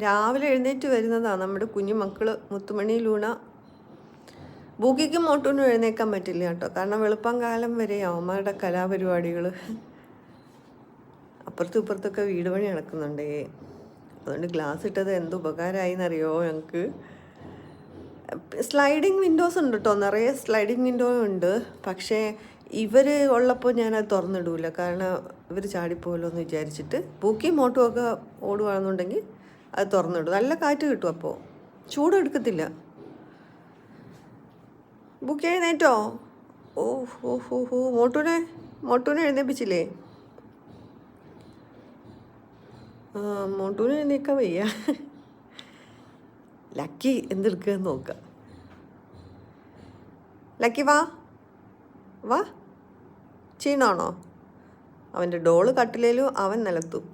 രാവിലെ എഴുന്നേറ്റ് വരുന്നതാണ് നമ്മുടെ കുഞ്ഞു മക്കൾ. മുത്തുമണി, ലൂണ. ബൂക്കിക്കും മോട്ടൂനും എഴുന്നേക്കാൻ പറ്റില്ല കേട്ടോ, കാരണം വെളുപ്പം കാലം വരെ അവന്മാരുടെ കലാപരിപാടികൾ. അപ്പുറത്തും ഇപ്പുറത്തൊക്കെ വീട് പണി നടക്കുന്നുണ്ടേ. അതുകൊണ്ട് ഗ്ലാസ് ഇട്ടത് എന്ത് ഉപകാരമായി എന്നറിയോ ഞങ്ങൾക്ക്. സ്ലൈഡിങ് വിൻഡോസ് ഉണ്ട് കേട്ടോ, നിറയെ സ്ലൈഡിങ് വിൻഡോ ഉണ്ട്. പക്ഷേ ഇവർ ഉള്ളപ്പോൾ ഞാനത് തുറന്നിടൂല, കാരണം ഇവർ ചാടിപ്പോലോ എന്ന് വിചാരിച്ചിട്ട്. ബൂക്കിയും മോട്ടും ഒക്കെ ഓടുകയാണെന്നുണ്ടെങ്കിൽ അത് തുറന്നിടും. നല്ല കാറ്റ് കിട്ടും, അപ്പോൾ ചൂടെടുക്കത്തില്ല. ബുക്ക് എഴുന്നേറ്റോ? ഓ ഓ ഹോ ഹോ, മോട്ടൂനെ എഴുന്നേപ്പിച്ചില്ലേ? മോട്ടൂനെ എഴുന്നേക്കാൻ വയ്യ. ലക്കി എന്തെടുക്കുകയെന്ന് നോക്കാം. ലക്കി വാ വാ. ക്ഷീണമാണോ? അവൻ്റെ ഡോള് കട്ടിലേലും അവൻ നിലത്തും.